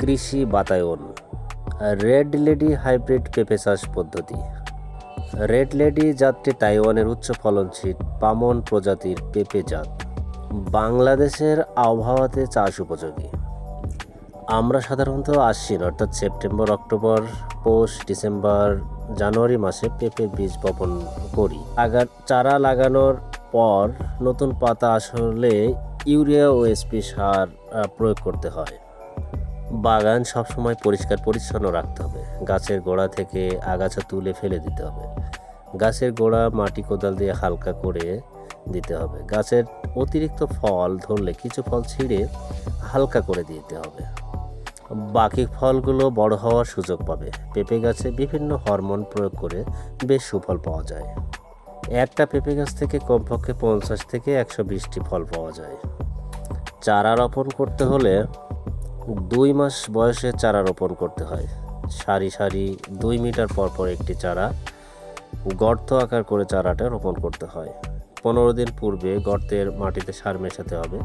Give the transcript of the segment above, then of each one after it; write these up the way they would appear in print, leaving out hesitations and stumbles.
কৃষি বাতায়ন। Red lady hybrid পেঁপে চাষ পদ্ধতি। রেড লেডি জাতটি তাইওয়ানের উচ্চ ফলনশীল পামন প্রজাতির পেঁপে জাত, বাংলাদেশের আবহাওয়াতে চাষ উপযোগী। আমরা সাধারণত আশ্বিন অর্থাৎ সেপ্টেম্বর, অক্টোবর, পৌষ, ডিসেম্বর, জানুয়ারি মাসে পেঁপে বীজ বপন করি। চারা লাগানোর পর নতুন পাতা আসলে ইউরিয়া ও এসপি সার প্রয়োগ করতে হয়। বাগান সবসময় পরিষ্কার পরিচ্ছন্ন রাখতে হবে। গাছের গোড়া থেকে আগাছা তুলে ফেলে দিতে হবে। গাছের গোড়া মাটি কোদাল দিয়ে হালকা করে দিতে হবে। গাছের অতিরিক্ত ফল ধরলে কিছু ফল ছিঁড়ে হালকা করে দিতে হবে। বাকি ফলগুলো বড় হওয়ার সুযোগ পাবে। পেঁপে গাছে বিভিন্ন হরমোন প্রয়োগ করে বেশ সুফল পাওয়া যায়। একটা পেঁপে গাছ থেকে কমপক্ষে 50 থেকে 120টি ফল পাওয়া যায়। চারা রোপণ করতে হলে 2 মাস বয়সে চারা রোপণ করতে হয়। সারি সারি 2 মিটার পর পর একটি চারা গর্ত আকার করে চারাটা রোপণ করতে হয়। 15 দিন পূর্বে গর্তের মাটিতে সার মেশাতে হবে।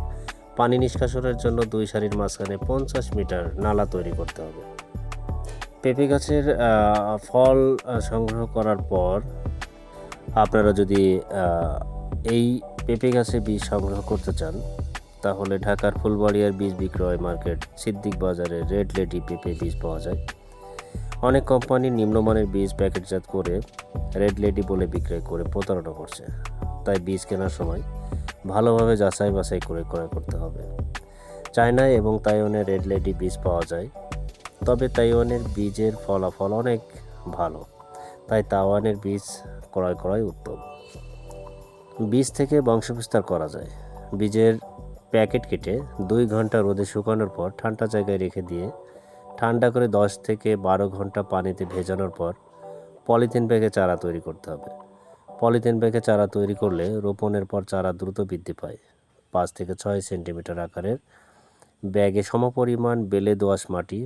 পানি নিষ্কাশনের জন্য 2 সারির মাঝখানে 50 মিটার নালা তৈরি করতে হবে। পেঁপে গাছের ফল সংগ্রহ করার পর আপনারা যদি এই পেঁপে গাছে বীজ সংগ্রহ করতে চান, তাহলে ঢাকার ফুলবাড়িয়ার বীজ বিক্রয় মার্কেট সিদ্দিক বাজারে রেড লেডি পেঁপে বীজ পাওয়া যায়। অনেক কোম্পানি নিম্নমানের বীজ প্যাকেটজাত করে রেড লেডি বলে বিক্রয় করে প্রতারণা করছে। তাই বীজ কেনার সময় ভালোভাবে যাচাই বাছাই করে ক্রয় করতে হবে। চায়নায় এবং তাইওয়ানে রেড লেডি বীজ পাওয়া যায়, তবে তাইওয়ানের বীজের ফলাফল অনেক ভালো, তাই তাইওয়ানের বীজ ক্রয় করাই উত্তম। বীজ থেকে বংশবিস্তার করা যায়। বীজের প্যাকেট কেটে 2 ঘন্টা রোদে শুকানোর পর ঠান্ডা জায়গায় রেখে দিয়ে ঠান্ডা করে 10 থেকে 12 ঘন্টা পানিতে ভেজানোর পর পলিথিন ব্যাগে চারা তৈরি করতে হবে। পলিথিন ব্যাগে চারা তৈরি করলে রোপণের পর চারা দ্রুত বৃদ্ধি পায়। 5 থেকে 6 সেন্টিমিটার আকারের ব্যাগে সমপরিমাণ বেলে দোআঁশ মাটি